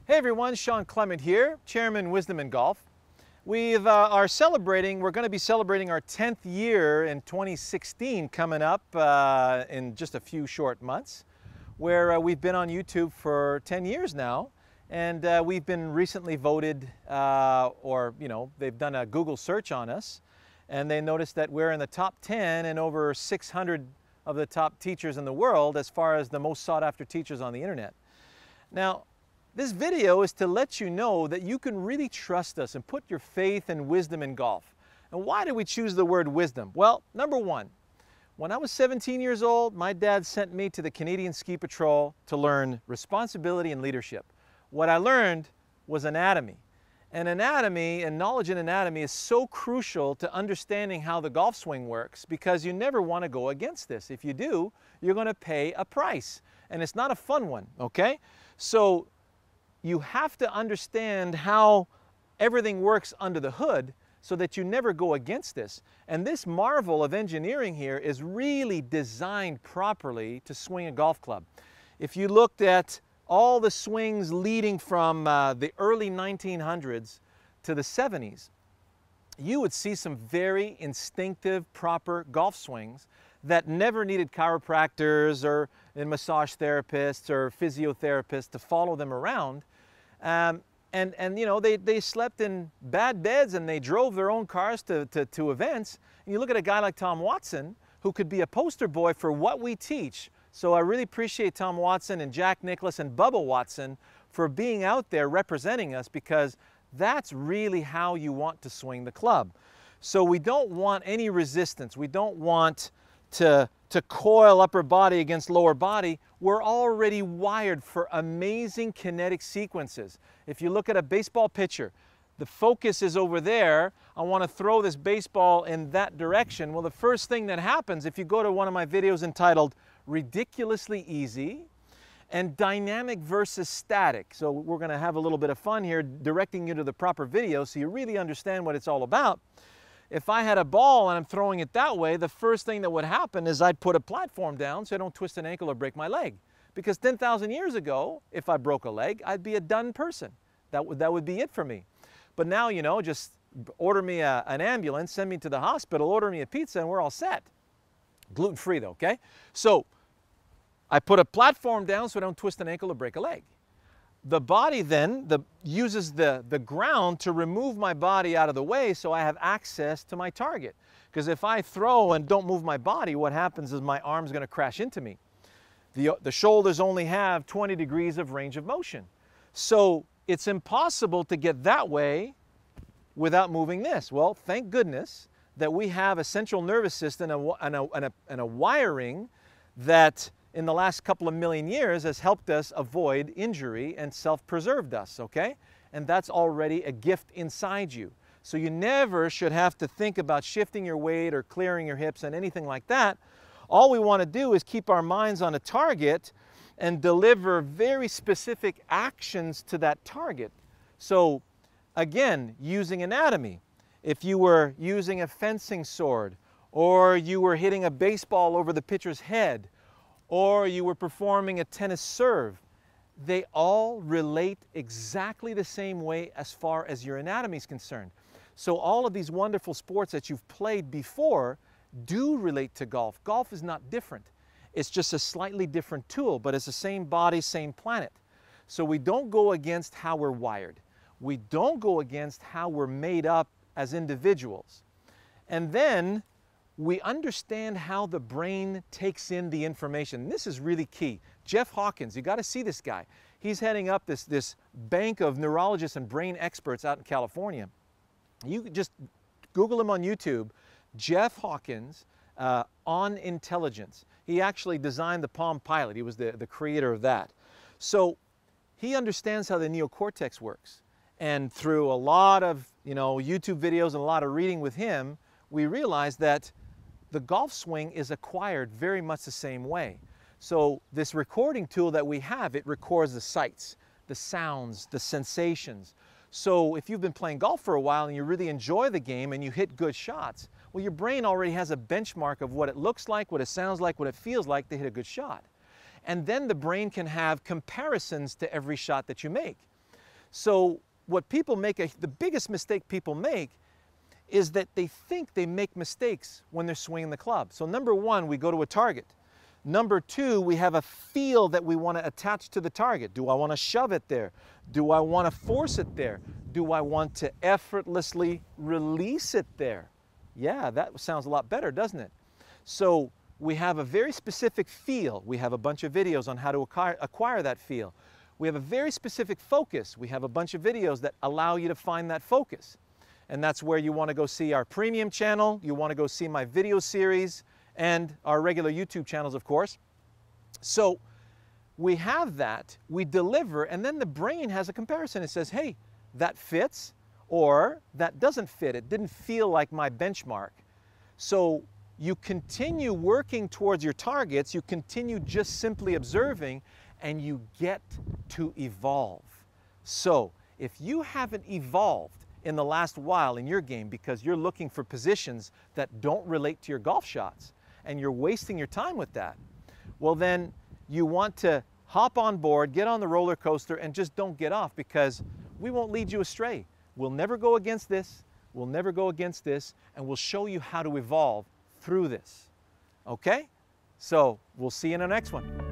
Hey everyone, Shawn Clement here, Chairman Wisdom in Golf. We're going to be celebrating our 10th year in 2016 coming up in just a few short months, where we've been on YouTube for 10 years now, and we've been recently voted, they've done a Google search on us, and they noticed that we're in the top 10 and over 600 of the top teachers in the world as far as the most sought after teachers on the internet. Now, this video is to let you know that you can really trust us and put your faith and wisdom in golf. And why do we choose the word wisdom? Well, number one, when I was 17 years old, my dad sent me to the Canadian Ski Patrol to learn responsibility and leadership. What I learned was anatomy. And anatomy and knowledge in anatomy is so crucial to understanding how the golf swing works, because you never want to go against this. If you do, you're going to pay a price. And it's not a fun one, okay? So you have to understand how everything works under the hood so that you never go against this. And this marvel of engineering here is really designed properly to swing a golf club. If you looked at all the swings leading from the early 1900s to the 70s, you would see some very instinctive, proper golf swings that never needed chiropractors or massage therapists or physiotherapists to follow them around. They slept in bad beds and they drove their own cars to events. And you look at a guy like Tom Watson, who could be a poster boy for what we teach. So I really appreciate Tom Watson and Jack Nicklaus and Bubba Watson for being out there representing us, because that's really how you want to swing the club. So we don't want any resistance. We don't want to coil upper body against lower body. We're already wired for amazing kinetic sequences. If you look at a baseball pitcher, the focus is over there. I want to throw this baseball in that direction. Well, the first thing that happens, if you go to one of my videos entitled Ridiculously Easy and Dynamic versus Static. So we're going to have a little bit of fun here directing you to the proper video so you really understand what it's all about. If I had a ball and I'm throwing it that way, the first thing that would happen is I'd put a platform down so I don't twist an ankle or break my leg. Because 10,000 years ago, if I broke a leg, I'd be a done person. That would be it for me. But now, you know, just order me an ambulance, send me to the hospital, order me a pizza, and we're all set. Gluten-free though, okay? So I put a platform down so I don't twist an ankle or break a leg. The body then uses the ground to remove my body out of the way so I have access to my target. Because if I throw and don't move my body, what happens is my arm's going to crash into me. The shoulders only have 20 degrees of range of motion. So it's impossible to get that way without moving this. Well, thank goodness that we have a central nervous system and a wiring that in the last couple of million years has helped us avoid injury and self-preserved us, okay? And that's already a gift inside you. So you never should have to think about shifting your weight or clearing your hips and anything like that. All we want to do is keep our minds on a target and deliver very specific actions to that target. So again, using anatomy. If you were using a fencing sword, or you were hitting a baseball over the pitcher's head, or you were performing a tennis serve, they all relate exactly the same way as far as your anatomy is concerned. So all of these wonderful sports that you've played before do relate to golf. Golf is not different. It's just a slightly different tool, but it's the same body, same planet. So we don't go against how we're wired. We don't go against how we're made up as individuals. And then we understand how the brain takes in the information. This is really key. Jeff Hawkins, you got to see this guy. He's heading up this bank of neurologists and brain experts out in California. You could just Google him on YouTube, Jeff Hawkins on intelligence. He actually designed the Palm Pilot. He was the creator of that. So he understands how the neocortex works. And through a lot of YouTube videos and a lot of reading with him, we realized that the golf swing is acquired very much the same way. So this recording tool that we have, it records the sights, the sounds, the sensations. So if you've been playing golf for a while and you really enjoy the game and you hit good shots, well, your brain already has a benchmark of what it looks like, what it sounds like, what it feels like to hit a good shot. And then the brain can have comparisons to every shot that you make. So what people make, the biggest mistake people make is that they think they make mistakes when they're swinging the club. So number one, we go to a target. Number two, we have a feel that we want to attach to the target. Do I want to shove it there? Do I want to force it there? Do I want to effortlessly release it there? Yeah, that sounds a lot better, doesn't it? So we have a very specific feel. We have a bunch of videos on how to acquire that feel. We have a very specific focus. We have a bunch of videos that allow you to find that focus. And that's where you want to go see our premium channel. You want to go see my video series and our regular YouTube channels, of course. So we have that, we deliver, and then the brain has a comparison. It says, hey, that fits, or that doesn't fit. It didn't feel like my benchmark. So you continue working towards your targets, you continue just simply observing, and you get to evolve. So if you haven't evolved in the last while in your game because you're looking for positions that don't relate to your golf shots, and you're wasting your time with that, well then you want to hop on board, get on the roller coaster, and just don't get off, because we won't lead you astray. We'll never go against this, we'll never go against this, and we'll show you how to evolve through this. Okay? So we'll see you in the next one.